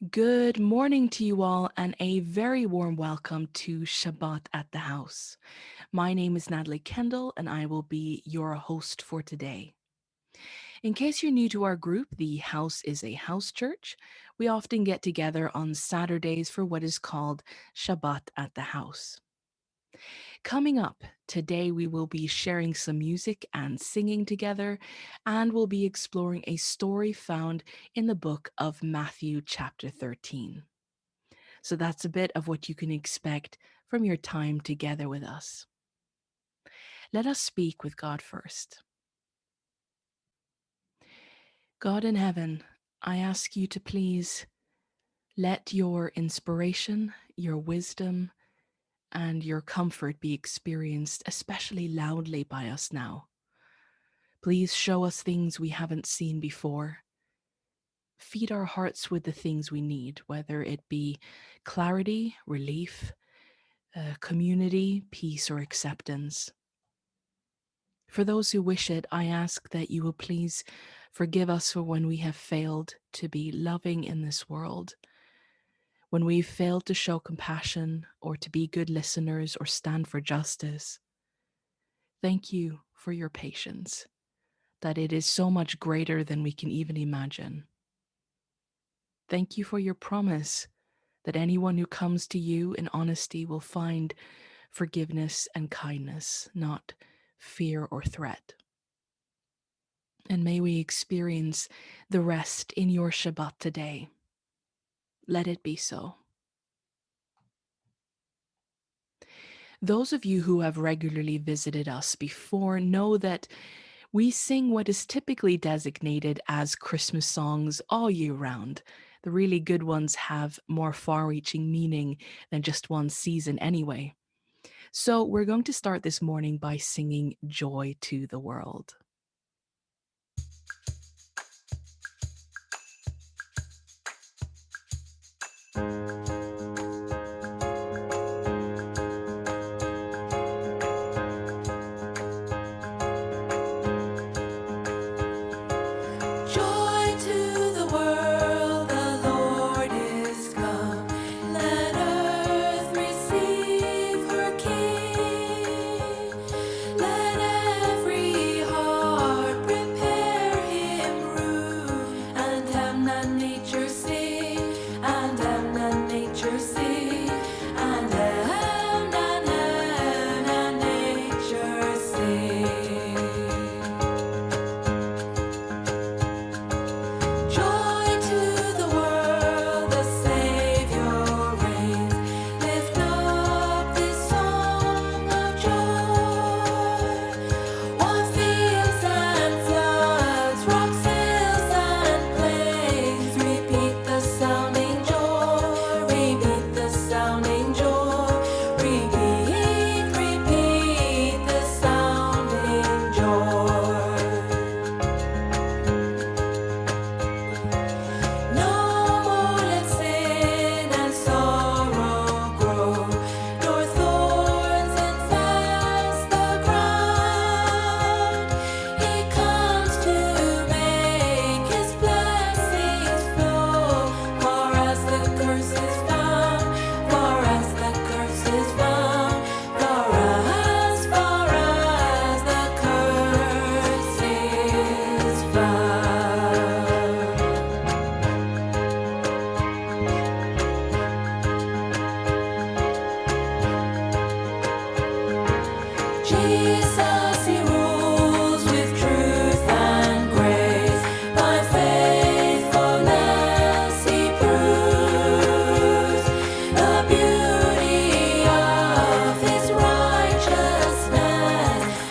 Good morning to you all, and a very warm welcome to Shabbat at the House. My name is Natalie Kendel, and I will be your host for today. In case you're new to our group, the House is a house church. We often get together on Saturdays for what is called Shabbat at the House. Coming up, today we will be sharing some music and singing together, and we'll be exploring a story found in the book of Matthew, chapter 13. So that's a bit of what you can expect from your time together with us. Let us speak with God first. God in heaven, I ask you to please let your inspiration, your wisdom, and your comfort be experienced especially loudly by us now. Please show us things we haven't seen before. Feed our hearts with the things we need, whether it be clarity, relief, community, peace, or acceptance. For those who wish it, I ask that you will please forgive us for when we have failed to be loving in this world, when we've failed to show compassion or to be good listeners or stand for justice. Thank you for your patience, that it is so much greater than we can even imagine. Thank you for your promise that anyone who comes to you in honesty will find forgiveness and kindness, not fear or threat. And may we experience the rest in your Shabbat today. Let it be so. Those of you who have regularly visited us before know that we sing what is typically designated as Christmas songs all year round. The really good ones have more far-reaching meaning than just one season anyway. So we're going to start this morning by singing Joy to the World. Joy to the world, the Lord is come. Let earth receive her King. Let every heart prepare him room. And and nature sing, and nature sing, and nature sing. Joy to the world, the Savior reigns. Lift up this song of joy. O'er fields and floods, rocks, hills and plains, repeat the sounding joy. Repeat the sounding joy. Repeat the sounding joy. No more let sin and sorrow grow, nor thorns infest the ground. He comes to make his blessings flow, far as the curse is found, far as the curse is found, far as the curse is found. Jesus, he rules with truth and grace. By faithfulness he proves the beauty of his righteousness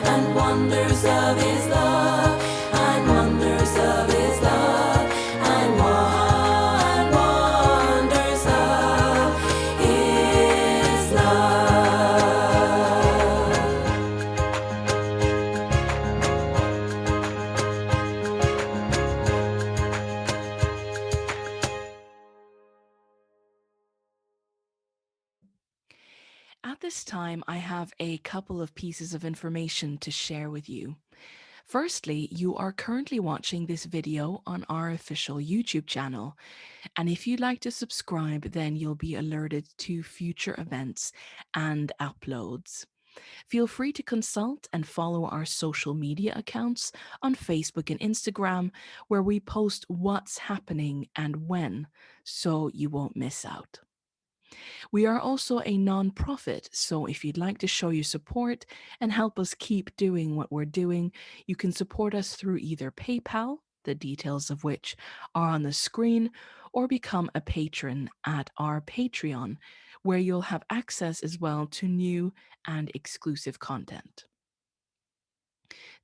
and wonders of his love, and wonders of his love, and wonders of his love. At this time, I have a couple of pieces of information to share with you. Firstly, you are currently watching this video on our official YouTube channel. And if you'd like to subscribe, then you'll be alerted to future events and uploads. Feel free to consult and follow our social media accounts on Facebook and Instagram, where we post what's happening and when, so you won't miss out. We are also a non-profit, so if you'd like to show your support and help us keep doing what we're doing, you can support us through either PayPal, the details of which are on the screen, or become a patron at our Patreon, where you'll have access as well to new and exclusive content.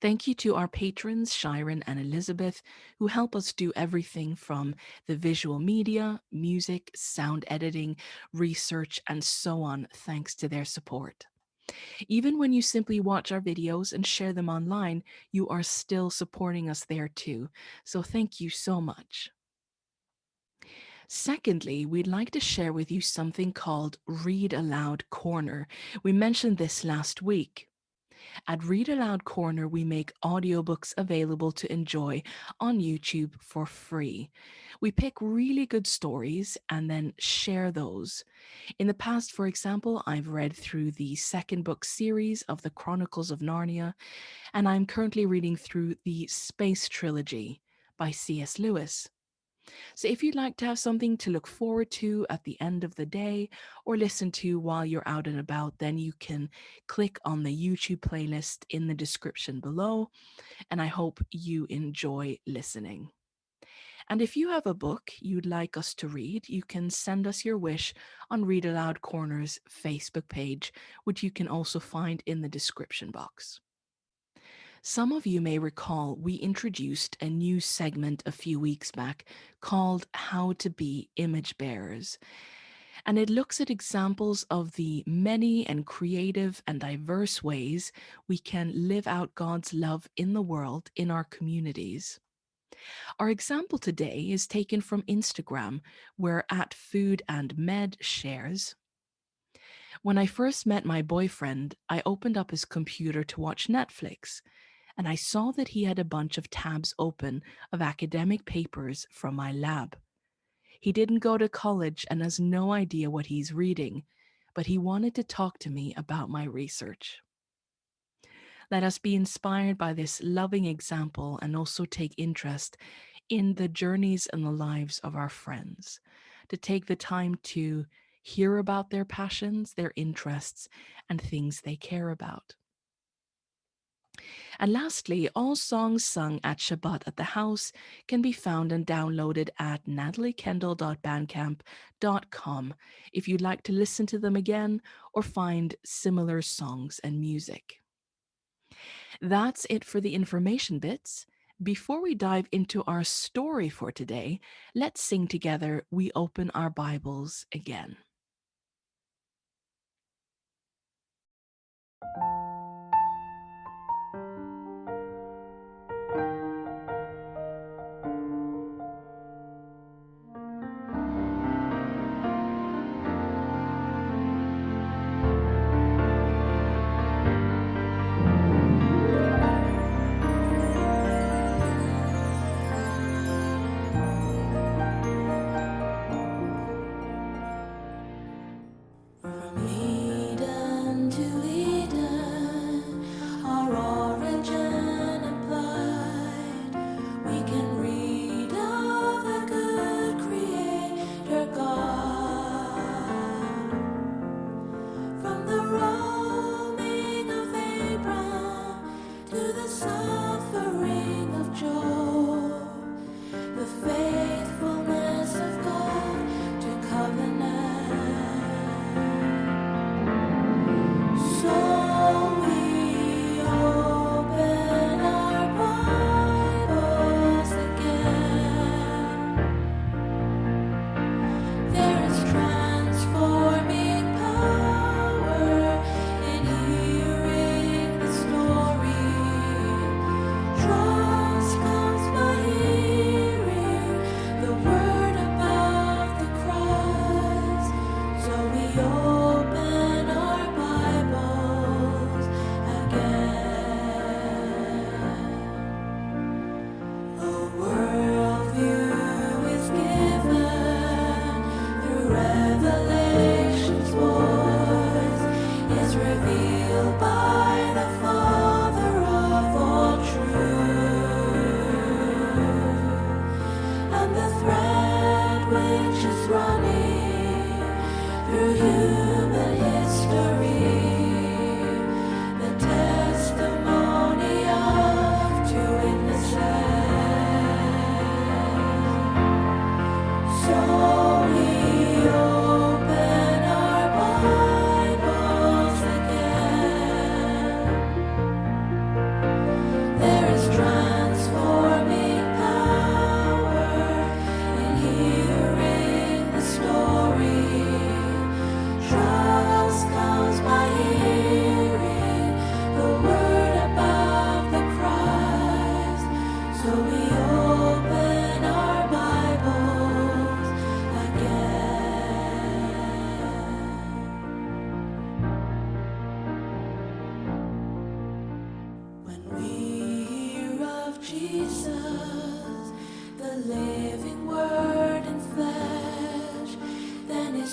Thank you to our patrons, Shiren and Elizabeth, who help us do everything from the visual media, music, sound editing, research, and so on, thanks to their support. Even when you simply watch our videos and share them online, you are still supporting us there too. So thank you so much. Secondly, we'd like to share with you something called Read Aloud Corner. We mentioned this last week. At Read Aloud Corner, we make audiobooks available to enjoy on YouTube for free. We pick really good stories and then share those. In the past, for example, I've read through the second book series of the Chronicles of Narnia, and I'm currently reading through the Space Trilogy by C.S. Lewis. So if you'd like to have something to look forward to at the end of the day or listen to while you're out and about, then you can click on the YouTube playlist in the description below, and I hope you enjoy listening. And if you have a book you'd like us to read, you can send us your wish on Read Aloud Corner's Facebook page, which you can also find in the description box. Some of you may recall we introduced a new segment a few weeks back called How to Be Image Bearers. And it looks at examples of the many and creative and diverse ways we can live out God's love in the world in our communities. Our example today is taken from Instagram, where @food&med shares. When I first met my boyfriend, I opened up his computer to watch Netflix, and I saw that he had a bunch of tabs open of academic papers from my lab. He didn't go to college and has no idea what he's reading, but he wanted to talk to me about my research. Let us be inspired by this loving example and also take interest in the journeys and the lives of our friends, to take the time to hear about their passions, their interests, and things they care about. And lastly, all songs sung at Shabbat at the house can be found and downloaded at nataliekendel.bandcamp.com if you'd like to listen to them again or find similar songs and music. That's it for the information bits. Before we dive into our story for today, let's sing together We Open Our Bibles Again. From Eden to Eden.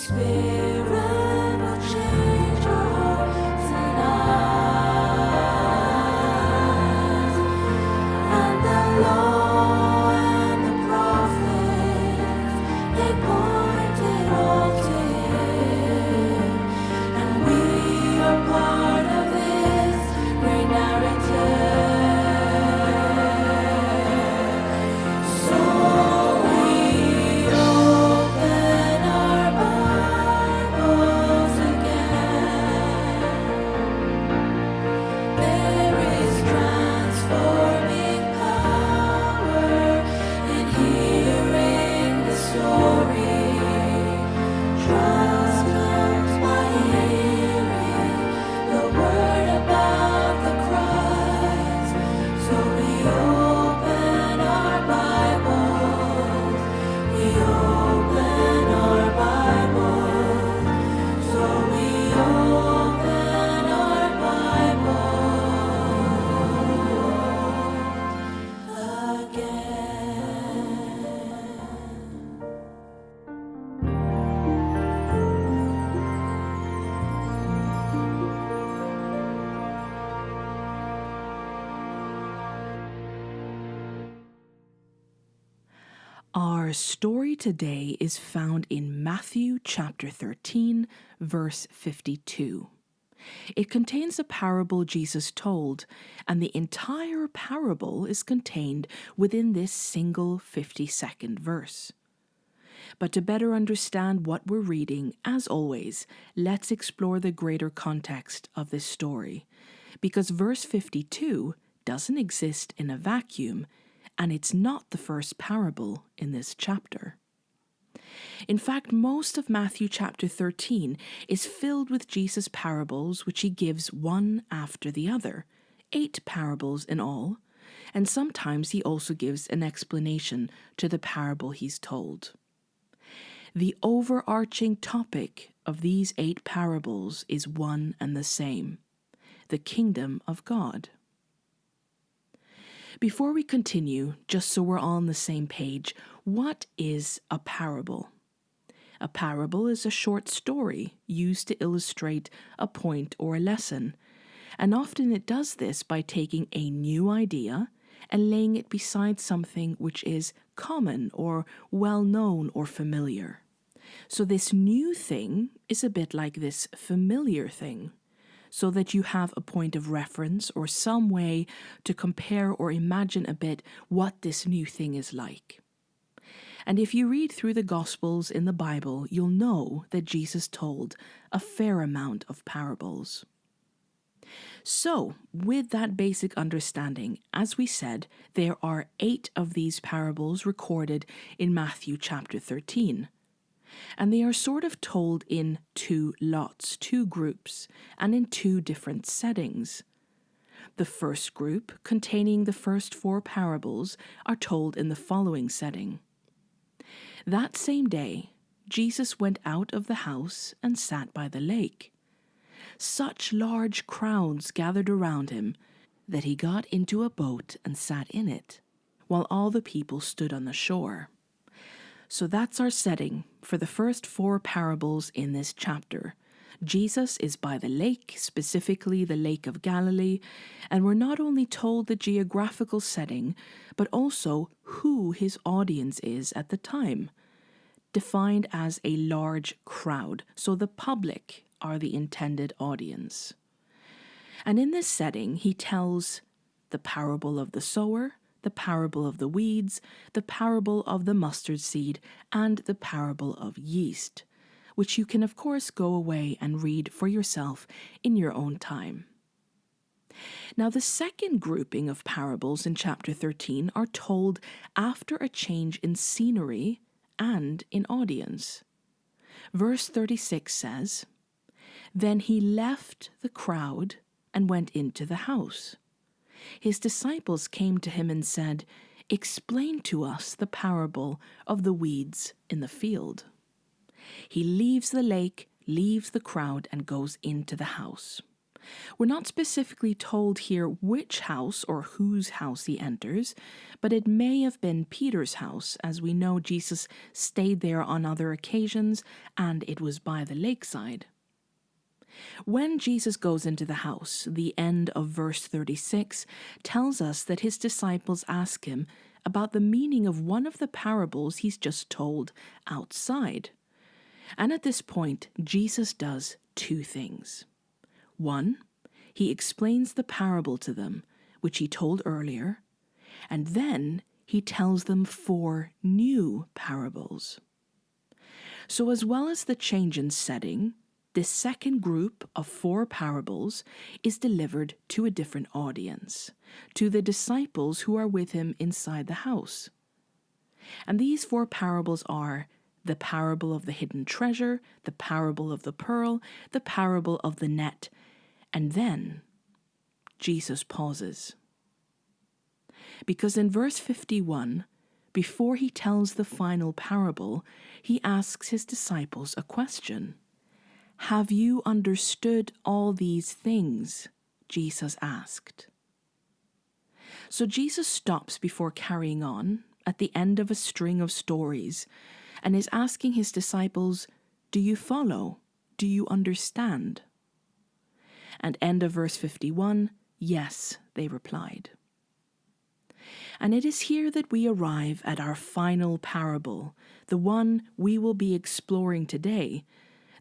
Spirit will change our hearts and eyes, and the law and the prophets, they pointed all to Him, and we are part of this great narrative. So we open our Bibles again. There is transforming power in hearing the story. Trust comes by hearing the word about the Christ. So we open our Bibles. We open our Bibles. So we open our Bibles again. Our story today is found in Matthew chapter 13, verse 52. It contains a parable Jesus told, and the entire parable is contained within this single 50-second verse. But to better understand what we're reading, as always, let's explore the greater context of this story, because verse 52 doesn't exist in a vacuum, and it's not the first parable in this chapter. In fact, most of Matthew chapter 13 is filled with Jesus' parables, which he gives one after the other, 8 parables in all, and sometimes he also gives an explanation to the parable he's told. The overarching topic of these 8 parables is one and the same: the kingdom of God. Before we continue, just so we're all on the same page, what is a parable? A parable is a short story used to illustrate a point or a lesson, and often it does this by taking a new idea and laying it beside something which is common or well-known or familiar. So this new thing is a bit like this familiar thing, so that you have a point of reference or some way to compare or imagine a bit what this new thing is like. And if you read through the Gospels in the Bible, you'll know that Jesus told a fair amount of parables. So, with that basic understanding, as we said, there are 8 of these parables recorded in Matthew chapter 13. And they are sort of told in 2 lots, 2 groups, and in 2 different settings. The first group, containing the first 4 parables, are told in the following setting. That same day, Jesus went out of the house and sat by the lake. Such large crowds gathered around him that he got into a boat and sat in it, while all the people stood on the shore. So that's our setting for the first 4 parables in this chapter. Jesus is by the lake, specifically the Lake of Galilee, and we're not only told the geographical setting, but also who his audience is at the time, defined as a large crowd, so the public are the intended audience. And in this setting, he tells the parable of the sower, the parable of the weeds, the parable of the mustard seed, and the parable of yeast, which you can of course go away and read for yourself in your own time. Now, the second grouping of parables in chapter 13 are told after a change in scenery and in audience. Verse 36 says, "Then he left the crowd and went into the house. His disciples came to him and said, 'Explain to us the parable of the weeds in the field.' He leaves the lake, leaves the crowd, and goes into the house. We're not specifically told here which house or whose house he enters, but it may have been Peter's house, as we know Jesus stayed there on other occasions, and it was by the lakeside. When Jesus goes into the house, the end of verse 36 tells us that his disciples ask him about the meaning of one of the parables he's just told outside. And at this point, Jesus does two things. One, he explains the parable to them, which he told earlier, and then he tells them 4 new parables. So as well as the change in setting, this second group of 4 parables is delivered to a different audience, to the disciples who are with him inside the house. And these 4 parables are the parable of the hidden treasure, the parable of the pearl, the parable of the net, and then Jesus pauses. Because in verse 51, before he tells the final parable, he asks his disciples a question. Have you understood all these things? Jesus asked. So Jesus stops before carrying on at the end of a string of stories and is asking his disciples, do you follow? Do you understand? And end of verse 51, yes, they replied. And it is here that we arrive at our final parable, the one we will be exploring today,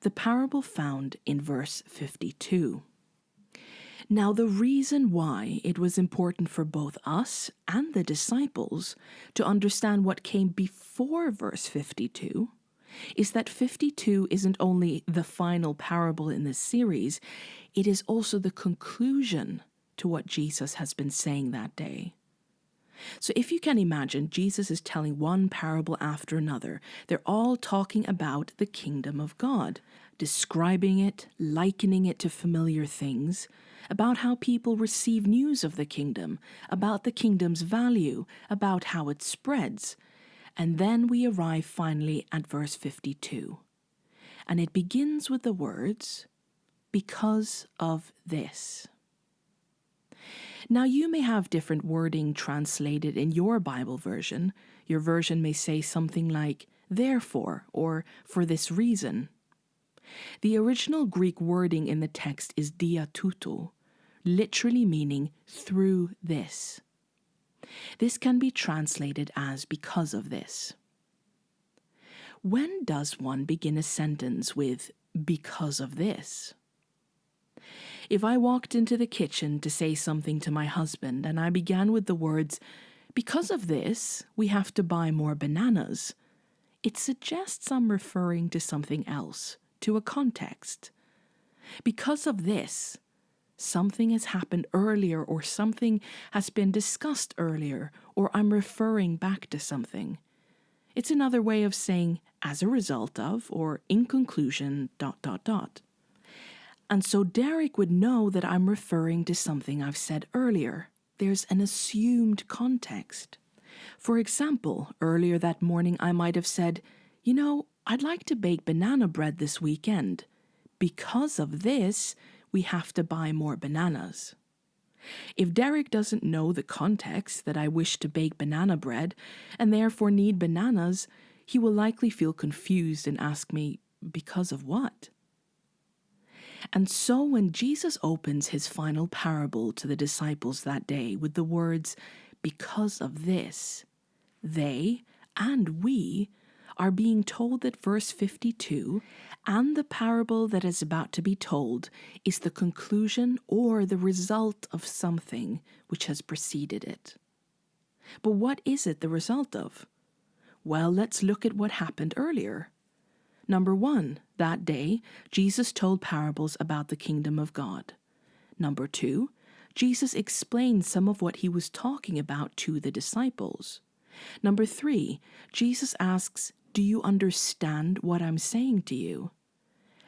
the parable found in verse 52. Now, the reason why it was important for both us and the disciples to understand what came before verse 52 is that 52 isn't only the final parable in this series, it is also the conclusion to what Jesus has been saying that day. So if you can imagine, Jesus is telling one parable after another. They're all talking about the kingdom of God, describing it, likening it to familiar things, about how people receive news of the kingdom, about the kingdom's value, about how it spreads. And then we arrive finally at verse 52. And it begins with the words, because of this. Now, you may have different wording translated in your Bible version. Your version may say something like, therefore, or for this reason. The original Greek wording in the text is dia touto, literally meaning through this. This can be translated as because of this. When does one begin a sentence with because of this? If I walked into the kitchen to say something to my husband and I began with the words, because of this, we have to buy more bananas, it suggests I'm referring to something else, to a context. Because of this, something has happened earlier or something has been discussed earlier or I'm referring back to something. It's another way of saying as a result of or in conclusion ... And so Derek would know that I'm referring to something I've said earlier. There's an assumed context. For example, earlier that morning I might have said, I'd like to bake banana bread this weekend. Because of this, we have to buy more bananas. If Derek doesn't know the context that I wish to bake banana bread and therefore need bananas, he will likely feel confused and ask me, because of what? And so when Jesus opens his final parable to the disciples that day with the words, because of this, they and we are being told that verse 52 and the parable that is about to be told is the conclusion or the result of something which has preceded it. But what is it the result of? Well, let's look at what happened earlier. Number 1, that day, Jesus told parables about the kingdom of God. Number 2, Jesus explained some of what he was talking about to the disciples. Number 3, Jesus asks, do you understand what I'm saying to you?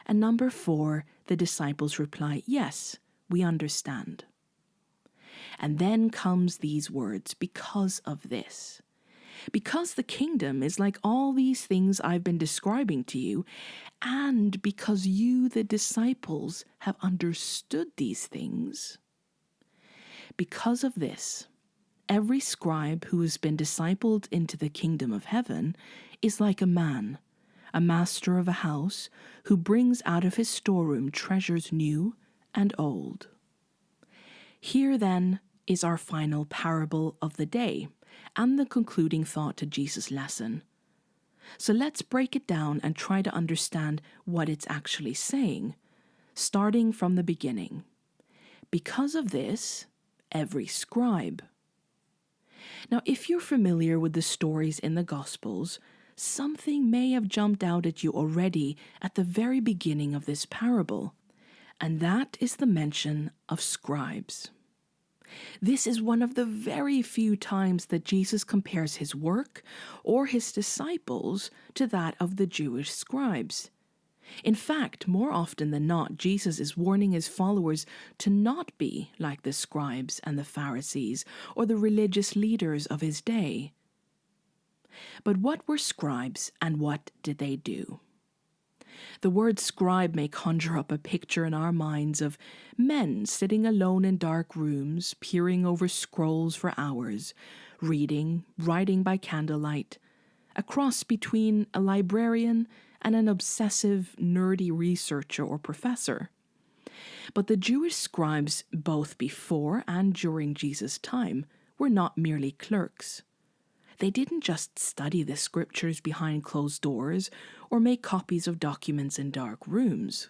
And number 4, the disciples reply, yes, we understand. And then comes these words, because of this. Because the kingdom is like all these things I've been describing to you, and because you, the disciples, have understood these things, because of this, every scribe who has been discipled into the kingdom of heaven is like a master of a house, who brings out of his storeroom treasures new and old. Here, then, is our final parable of the day and the concluding thought to Jesus' lesson. So let's break it down and try to understand what it's actually saying, starting from the beginning. Because of this, every scribe. Now, if you're familiar with the stories in the Gospels, something may have jumped out at you already at the very beginning of this parable, and that is the mention of scribes. This is one of the very few times that Jesus compares his work or his disciples to that of the Jewish scribes. In fact, more often than not, Jesus is warning his followers to not be like the scribes and the Pharisees or the religious leaders of his day. But what were scribes and what did they do? The word scribe may conjure up a picture in our minds of men sitting alone in dark rooms, peering over scrolls for hours, reading, writing by candlelight, a cross between a librarian and an obsessive, nerdy researcher or professor. But the Jewish scribes, both before and during Jesus' time, were not merely clerks. They didn't just study the scriptures behind closed doors or make copies of documents in dark rooms.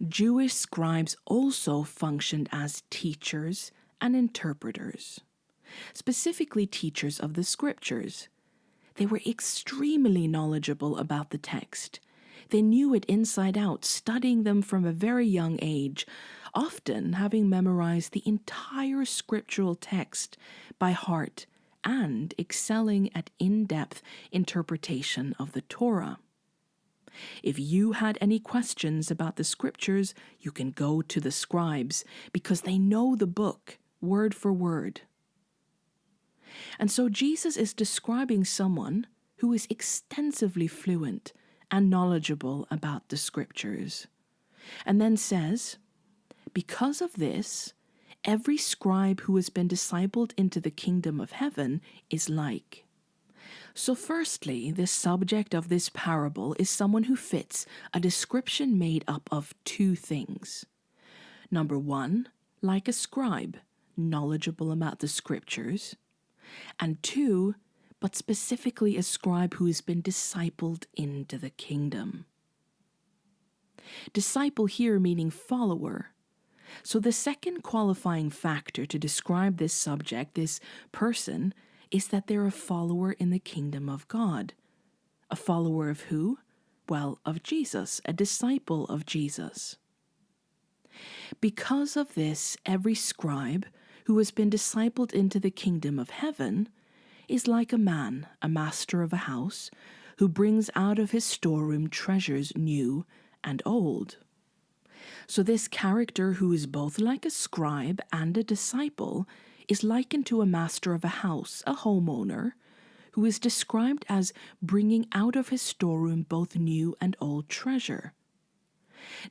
Jewish scribes also functioned as teachers and interpreters, specifically teachers of the scriptures. They were extremely knowledgeable about the text. They knew it inside out, studying them from a very young age, often having memorized the entire scriptural text by heart and excelling at in-depth interpretation of the Torah. If you had any questions about the scriptures, you can go to the scribes because they know the book word for word. And so Jesus is describing someone who is extensively fluent and knowledgeable about the scriptures, and then says, because of this, every scribe who has been discipled into the kingdom of heaven is like. So firstly, the subject of this parable is someone who fits a description made up of two things. Number one, like a scribe, knowledgeable about the scriptures. And two, but specifically a scribe who has been discipled into the kingdom. Disciple here meaning follower. So the second qualifying factor to describe this subject, this person, is that they're a follower in the kingdom of God. A follower of who? Well, of Jesus, a disciple of Jesus. Because of this, every scribe who has been discipled into the kingdom of heaven is like a man, a master of a house, who brings out of his storeroom treasures new and old. So this character who is both like a scribe and a disciple is likened to a master of a house, a homeowner, who is described as bringing out of his storeroom both new and old treasure.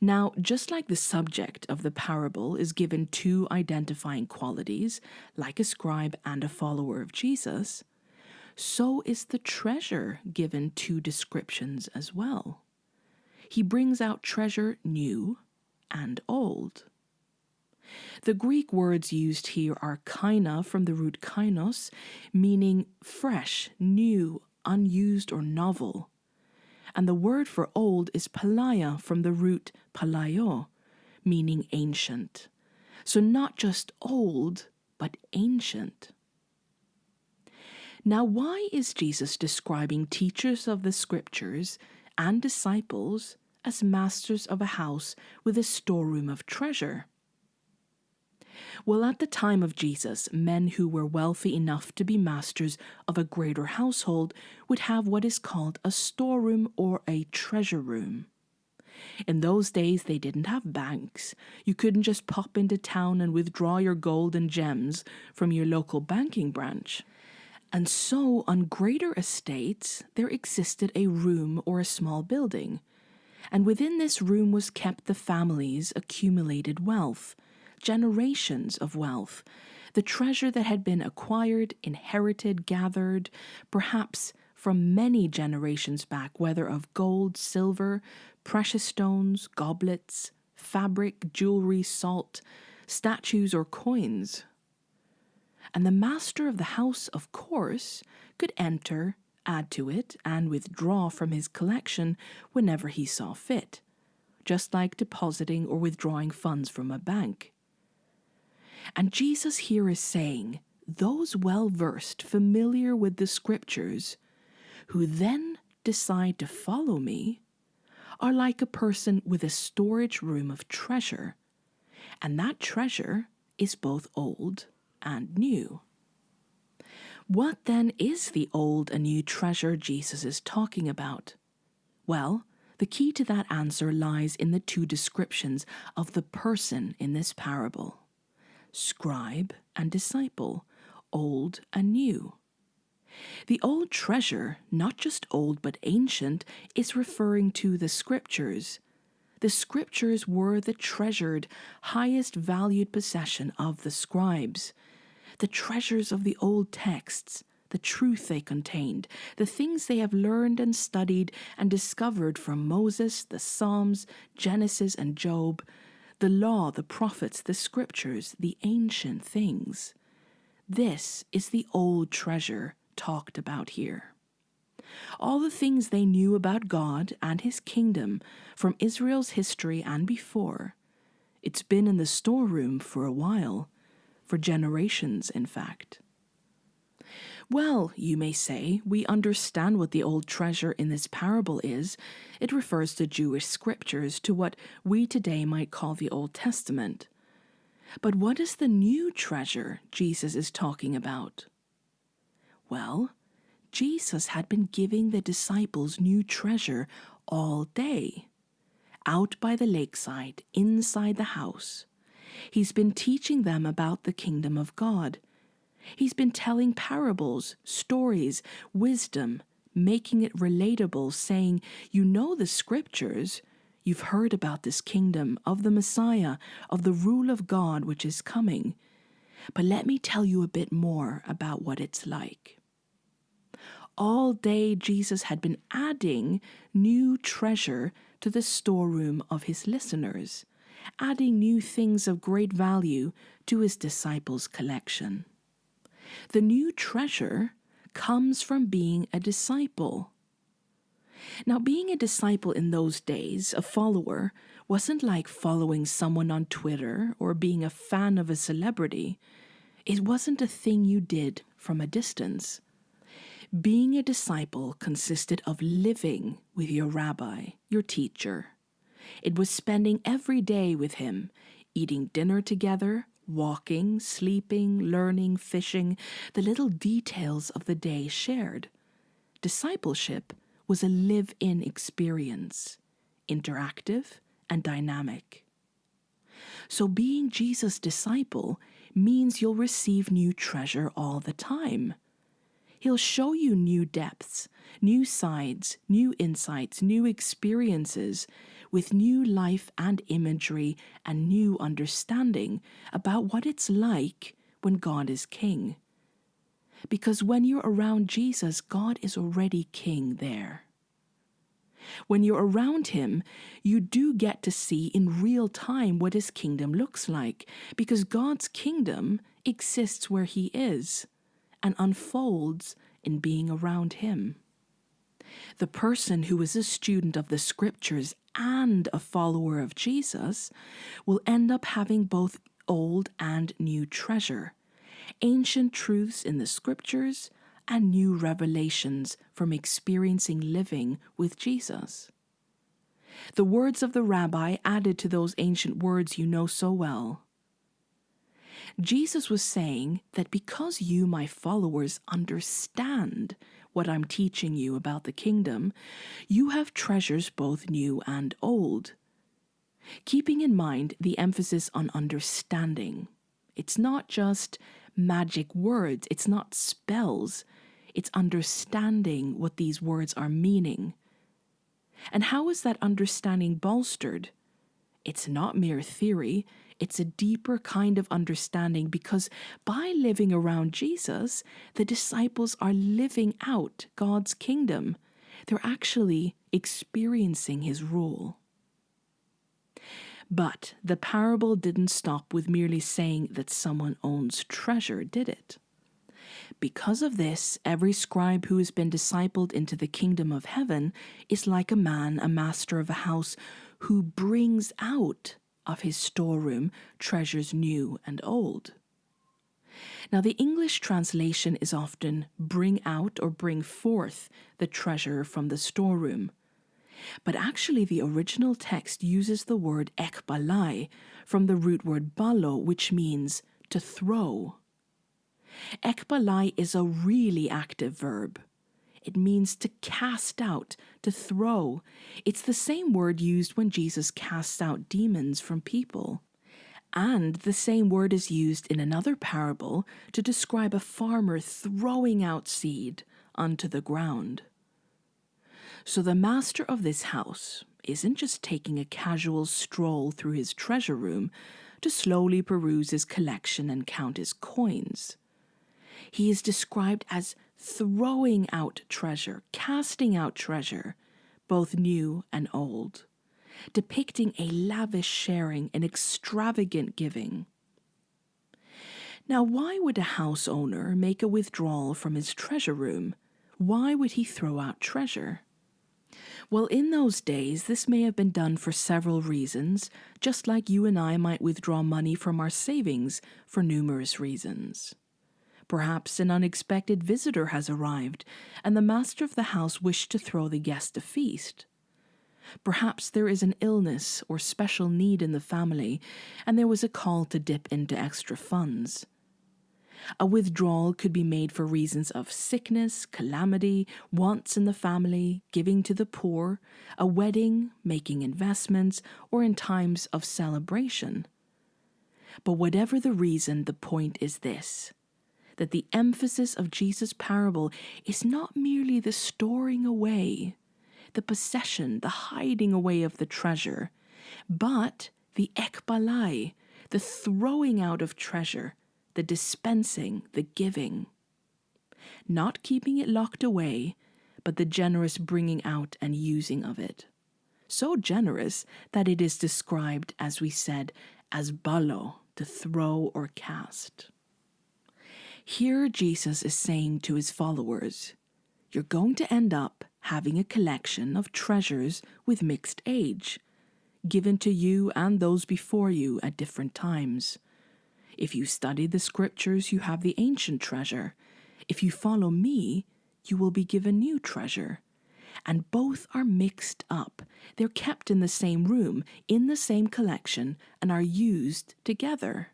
Now, just like the subject of the parable is given two identifying qualities, like a scribe and a follower of Jesus, so is the treasure given two descriptions as well. He brings out treasure new and old. The Greek words used here are kaina from the root kainos, meaning fresh, new, unused, or novel. And the word for old is palaia from the root palaio, meaning ancient. So not just old, but ancient. Now, why is Jesus describing teachers of the scriptures and disciples as masters of a house with a storeroom of treasure? Well, at the time of Jesus, men who were wealthy enough to be masters of a greater household would have what is called a storeroom or a treasure room. In those days, they didn't have banks. You couldn't just pop into town and withdraw your gold and gems from your local banking branch. And so, on greater estates, there existed a room or a small building, and within this room was kept the family's accumulated wealth, generations of wealth, the treasure that had been acquired, inherited, gathered, perhaps from many generations back, whether of gold, silver, precious stones, goblets, fabric, jewelry, salt, statues, or coins. And the master of the house, of course, could enter, add to it, and withdraw from his collection whenever he saw fit, just like depositing or withdrawing funds from a bank. And Jesus here is saying, those well-versed, familiar with the scriptures, who then decide to follow me, are like a person with a storage room of treasure, and that treasure is both old and new. What then is the old and new treasure Jesus is talking about? Well, the key to that answer lies in the two descriptions of the person in this parable: scribe and disciple, old and new. The old treasure, not just old but ancient, is referring to the scriptures. The scriptures were the treasured, highest valued possession of the scribes. The treasures of the old texts, the truth they contained, the things they have learned and studied and discovered from Moses, the Psalms, Genesis, and Job, the law, the prophets, the scriptures, the ancient things. This is the old treasure talked about here. All the things they knew about God and his kingdom from Israel's history and before. It's been in the storeroom for a while, for generations, in fact. Well, you may say, we understand what the old treasure in this parable is. It refers to Jewish scriptures, to what we today might call the Old Testament. But what is the new treasure Jesus is talking about? Well, Jesus had been giving the disciples new treasure all day. Out by the lakeside, inside the house. He's been teaching them about the kingdom of God. He's been telling parables, stories, wisdom, making it relatable, saying, you know the scriptures. You've heard about this kingdom, of the Messiah, of the rule of God which is coming. But let me tell you a bit more about what it's like. All day Jesus had been adding new treasure to the storeroom of his listeners, adding new things of great value to his disciples' collection. The new treasure comes from being a disciple. Now, being a disciple in those days, a follower, wasn't like following someone on Twitter or being a fan of a celebrity. It wasn't a thing you did from a distance. Being a disciple consisted of living with your rabbi, your teacher. It was spending every day with him, eating dinner together, walking, sleeping, learning, fishing, the little details of the day shared. Discipleship was a live-in experience, interactive and dynamic. So being Jesus' disciple means you'll receive new treasure all the time. He'll show you new depths, new sides, new insights, new experiences, with new life and imagery and new understanding about what it's like when God is king. Because when you're around Jesus, God is already king there. When you're around him, you do get to see in real time what his kingdom looks like, because God's kingdom exists where he is and unfolds in being around him. The person who is a student of the scriptures and a follower of Jesus will end up having both old and new treasure, ancient truths in the scriptures and new revelations from experiencing living with Jesus. The words of the rabbi added to those ancient words you know so well. Jesus was saying that because you, my followers, understand what I'm teaching you about the kingdom, you have treasures both new and old. Keeping in mind the emphasis on understanding. It's not just magic words, it's not spells. It's understanding what these words are meaning. And how is that understanding bolstered? It's not mere theory, it's a deeper kind of understanding, because by living around Jesus, the disciples are living out God's kingdom. They're actually experiencing his rule. But the parable didn't stop with merely saying that someone owns treasure, did it? Because of this, every scribe who has been discipled into the kingdom of heaven is like a man, a master of a house, who brings out of his storeroom treasures new and old. Now, the English translation is often bring out or bring forth the treasure from the storeroom. But actually, the original text uses the word ekbalai from the root word balo, which means to throw. Ekbalai is a really active verb. It means to cast out, to throw. It's the same word used when Jesus casts out demons from people. And the same word is used in another parable to describe a farmer throwing out seed onto the ground. So the master of this house isn't just taking a casual stroll through his treasure room to slowly peruse his collection and count his coins. He is described as throwing out treasure, casting out treasure, both new and old, depicting a lavish sharing and extravagant giving. Now, why would a house owner make a withdrawal from his treasure room? Why would he throw out treasure? Well, in those days, this may have been done for several reasons, just like you and I might withdraw money from our savings for numerous reasons. Perhaps an unexpected visitor has arrived, and the master of the house wished to throw the guest a feast. Perhaps there is an illness or special need in the family, and there was a call to dip into extra funds. A withdrawal could be made for reasons of sickness, calamity, wants in the family, giving to the poor, a wedding, making investments, or in times of celebration. But whatever the reason, the point is this: that the emphasis of Jesus' parable is not merely the storing away, the possession, the hiding away of the treasure, but the ekbalai, the throwing out of treasure, the dispensing, the giving. Not keeping it locked away, but the generous bringing out and using of it. So generous that it is described, as we said, as balo, to throw or cast. Here Jesus is saying to his followers, you're going to end up having a collection of treasures with mixed age, given to you and those before you at different times. If you study the scriptures, you have the ancient treasure. If you follow me, you will be given new treasure. And both are mixed up. They're kept in the same room, in the same collection, and are used together.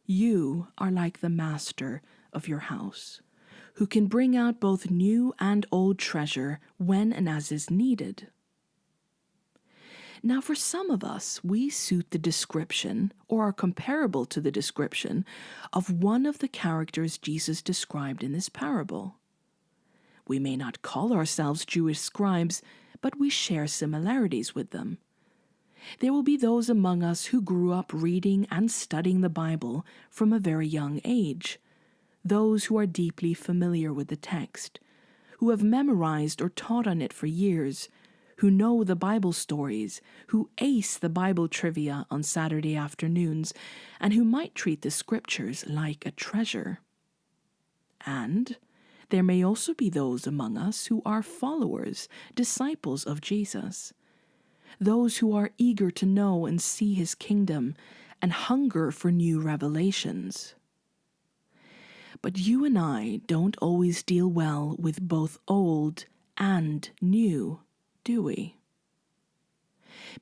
You are like the master of your house, who can bring out both new and old treasure when and as is needed. Now, for some of us, we suit the description, or are comparable to the description, of one of the characters Jesus described in this parable. We may not call ourselves Jewish scribes, but we share similarities with them. There will be those among us who grew up reading and studying the Bible from a very young age, those who are deeply familiar with the text, who have memorized or taught on it for years, who know the Bible stories, who ace the Bible trivia on Saturday afternoons, and who might treat the scriptures like a treasure. And there may also be those among us who are followers, disciples of Jesus, those who are eager to know and see his kingdom and hunger for new revelations. But you and I don't always deal well with both old and new, do we?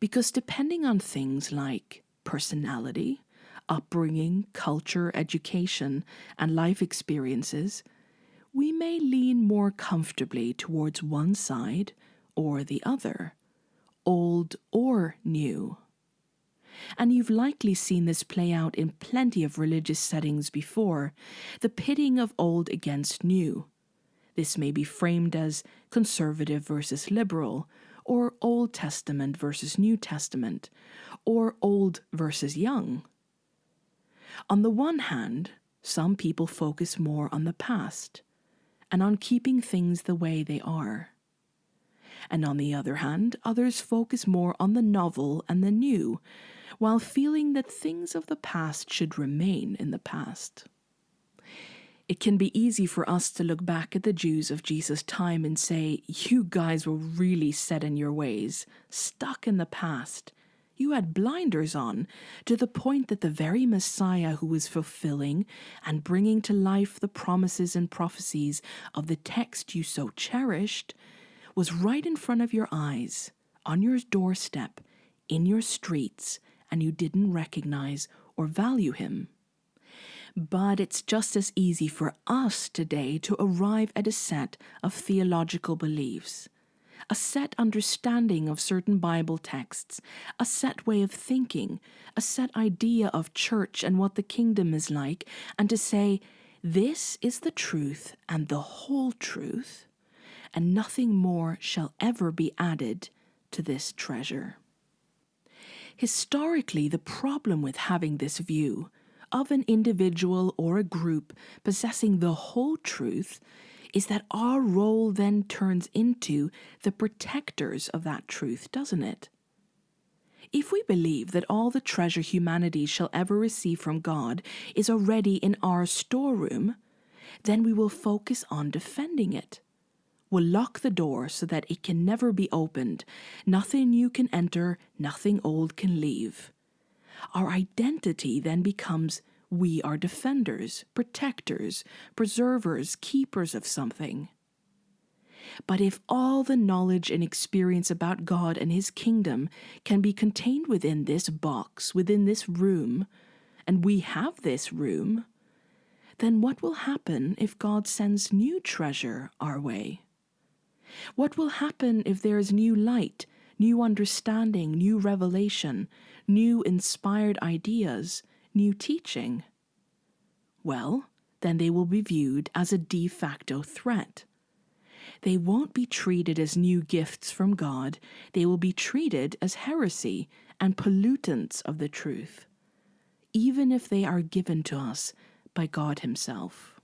Because depending on things like personality, upbringing, culture, education, and life experiences, we may lean more comfortably towards one side or the other, old or new. And you've likely seen this play out in plenty of religious settings before, the pitting of old against new. This may be framed as conservative versus liberal, or Old Testament versus New Testament, or old versus young. On the one hand, some people focus more on the past and on keeping things the way they are. And on the other hand, others focus more on the novel and the new, while feeling that things of the past should remain in the past. It can be easy for us to look back at the Jews of Jesus' time and say, you guys were really set in your ways, stuck in the past. You had blinders on, to the point that the very Messiah who was fulfilling and bringing to life the promises and prophecies of the text you so cherished was right in front of your eyes, on your doorstep, in your streets, and you didn't recognize or value him. But it's just as easy for us today to arrive at a set of theological beliefs, a set understanding of certain Bible texts, a set way of thinking, a set idea of church and what the kingdom is like, and to say, this is the truth and the whole truth, and nothing more shall ever be added to this treasure. Historically, the problem with having this view of an individual or a group possessing the whole truth is that our role then turns into the protectors of that truth, doesn't it? If we believe that all the treasure humanity shall ever receive from God is already in our storeroom, then we will focus on defending it. We'll lock the door so that it can never be opened. Nothing new can enter, nothing old can leave. Our identity then becomes we are defenders, protectors, preservers, keepers of something. But if all the knowledge and experience about God and his kingdom can be contained within this box, within this room, and we have this room, then what will happen if God sends new treasure our way? What will happen if there is new light, new understanding, new revelation, new inspired ideas, new teaching? Well, then they will be viewed as a de facto threat. They won't be treated as new gifts from God. They will be treated as heresy and pollutants of the truth, even if they are given to us by God himself.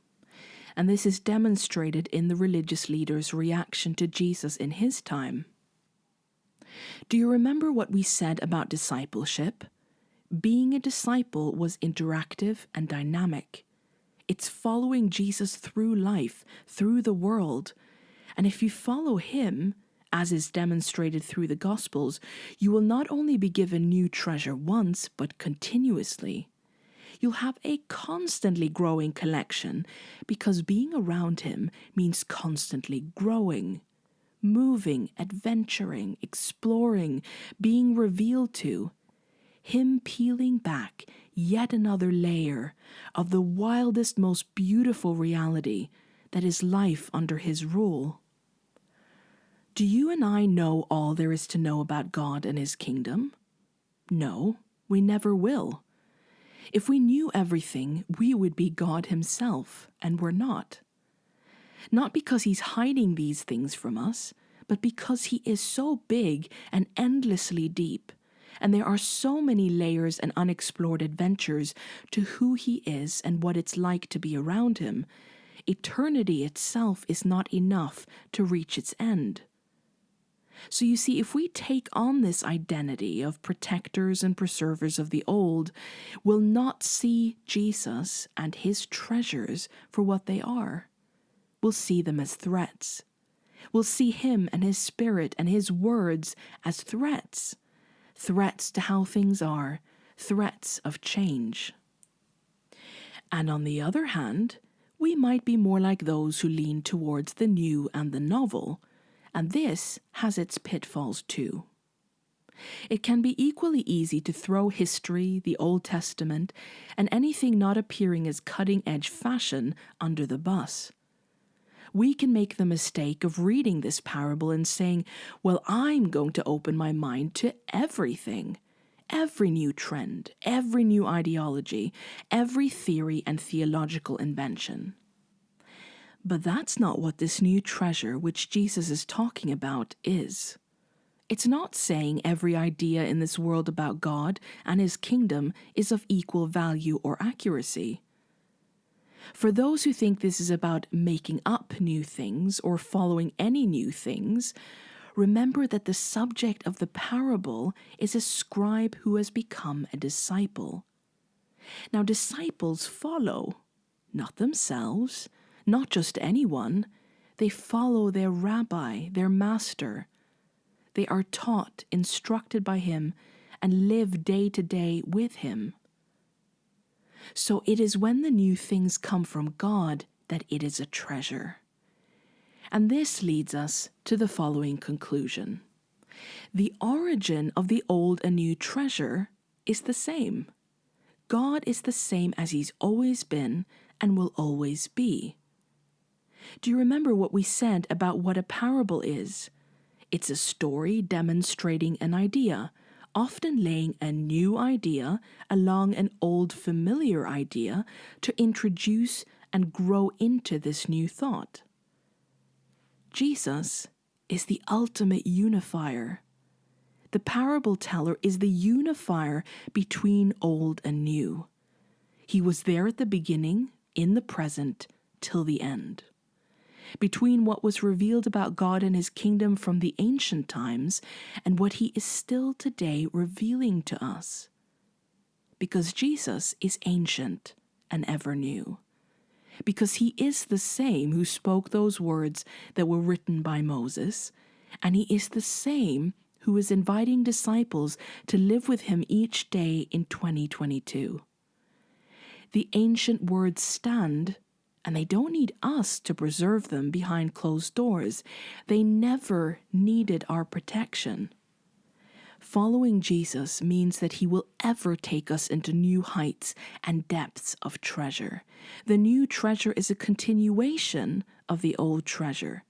And this is demonstrated in the religious leaders' reaction to Jesus in his time. Do you remember what we said about discipleship? Being a disciple was interactive and dynamic. It's following Jesus through life, through the world. And if you follow him, as is demonstrated through the Gospels, you will not only be given new treasure once, but continuously. You'll have a constantly growing collection, because being around him means constantly growing, moving, adventuring, exploring, being revealed to, him peeling back yet another layer of the wildest, most beautiful reality that is life under his rule. Do you and I know all there is to know about God and his kingdom? No, we never will. If we knew everything, we would be God himself, and we're not. Not because he's hiding these things from us, but because he is so big and endlessly deep, and there are so many layers and unexplored adventures to who he is and what it's like to be around him. Eternity itself is not enough to reach its end. So you see, if we take on this identity of protectors and preservers of the old, we'll not see Jesus and his treasures for what they are. We'll see them as threats. We'll see him and his spirit and his words as threats. Threats to how things are, threats of change. And on the other hand, we might be more like those who lean towards the new and the novel, and this has its pitfalls too. It can be equally easy to throw history, the Old Testament, and anything not appearing as cutting-edge fashion under the bus. We can make the mistake of reading this parable and saying, well, I'm going to open my mind to everything, every new trend, every new ideology, every theory and theological invention. But that's not what this new treasure which Jesus is talking about is. It's not saying every idea in this world about God and his kingdom is of equal value or accuracy. For those who think this is about making up new things or following any new things, remember that the subject of the parable is a scribe who has become a disciple. Now, disciples follow, not themselves, not just anyone. They follow their rabbi, their master. They are taught, instructed by him, and live day to day with him. So it is when the new things come from God that it is a treasure. And this leads us to the following conclusion. The origin of the old and new treasure is the same. God is the same as he's always been and will always be. Do you remember what we said about what a parable is? It's a story demonstrating an idea, often laying a new idea along an old familiar idea to introduce and grow into this new thought. Jesus is the ultimate unifier. The parable teller is the unifier between old and new. He was there at the beginning, in the present, till the end. Between what was revealed about God and his kingdom from the ancient times and what he is still today revealing to us. Because Jesus is ancient and ever new. Because he is the same who spoke those words that were written by Moses, and he is the same who is inviting disciples to live with him each day in 2022. The ancient words stand, and they don't need us to preserve them behind closed doors. They never needed our protection. Following Jesus means that he will ever take us into new heights and depths of treasure. The new treasure is a continuation of the old treasure.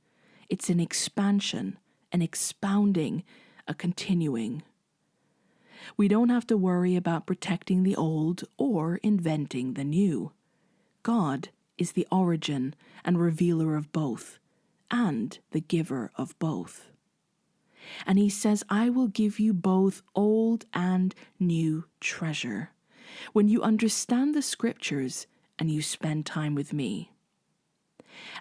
It's an expansion, an expounding, a continuing. We don't have to worry about protecting the old or inventing the new. God is the origin and revealer of both, and the giver of both. And he says, I will give you both old and new treasure when you understand the scriptures and you spend time with me.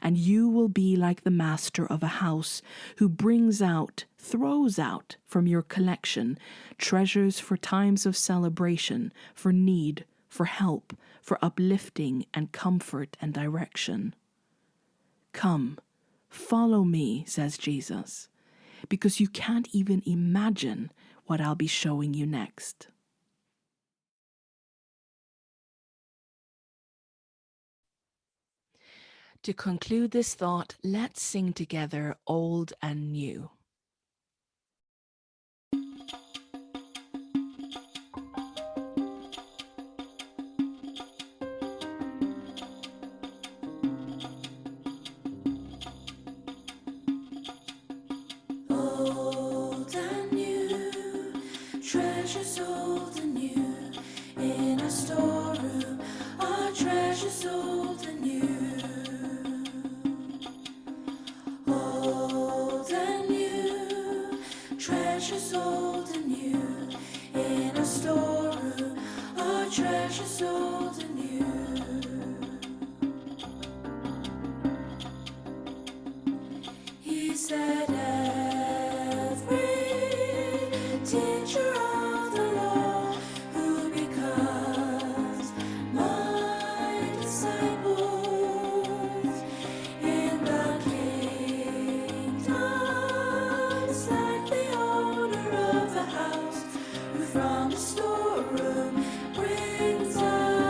And you will be like the master of a house who throws out from your collection treasures for times of celebration, for need, for help, for uplifting and comfort and direction. Come, follow me, says Jesus, because you can't even imagine what I'll be showing you next. To conclude this thought, let's sing together Old and New. Old and new, treasures old and new, in our storeroom, our treasures old and new. Old and new, treasures old and new, in our storeroom, our treasures old and new. He said, teacher of the law, who becomes my disciples in the kingdom, is like the owner of the house, who from the storeroom brings out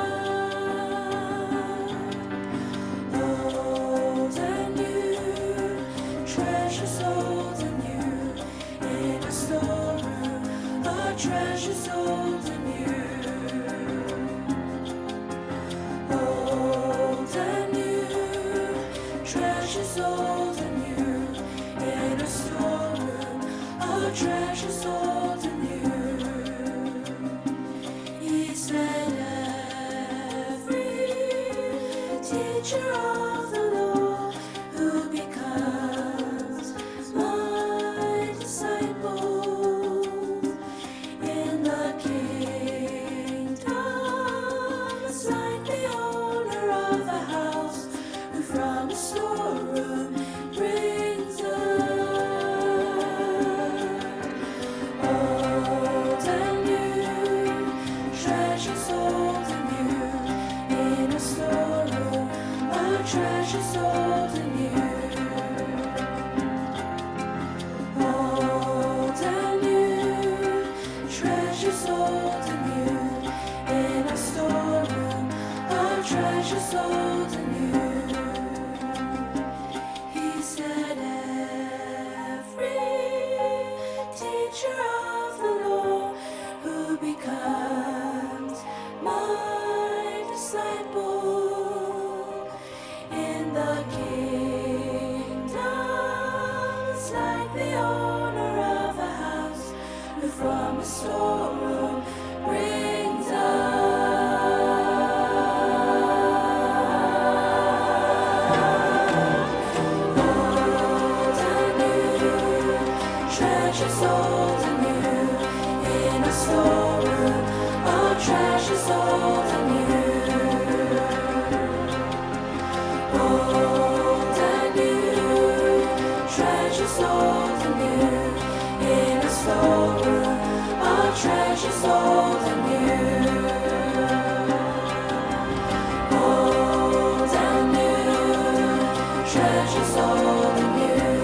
old and new, treasures old and new, in a storeroom. Our treasures old and new, old and new, treasures old and new, in a storeroom, our treasures old and new. He said, every teacher of the law treasures old and new, old and new, treasures old and new, in our storeroom, our treasures old and new. He said, every teacher of the law who becomes my disciple in the kingdom is like the owner of a house who from the storeroom brings treasures old and new, in a storeroom, our treasures old and new. Old and new, treasures old and new, in a storeroom, our treasures old and new. Old and new, treasures old and new,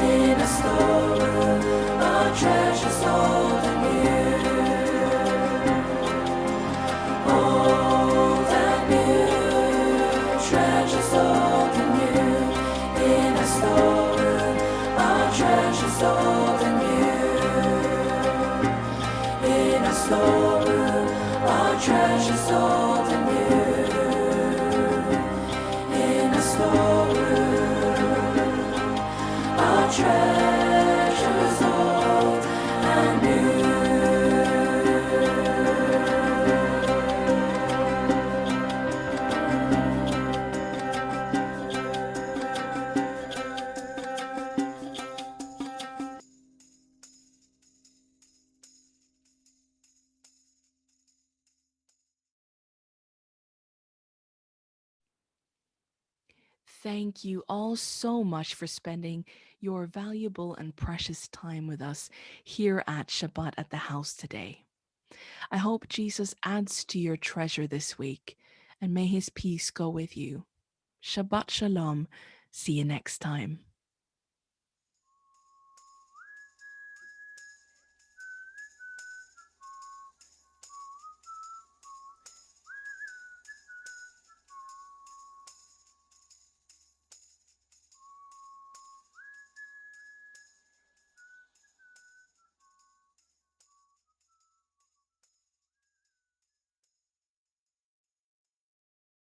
in a storeroom, our treasures old and new. Old and new, treasures old and new, in a storeroom, our treasures old and new. In a storeroom, our treasures old and new. In a storeroom, our treasures old and new. Thank you all so much for spending your valuable and precious time with us here at Shabbat at the house today. I hope Jesus adds to your treasure this week, and may his peace go with you. Shabbat Shalom. See you next time.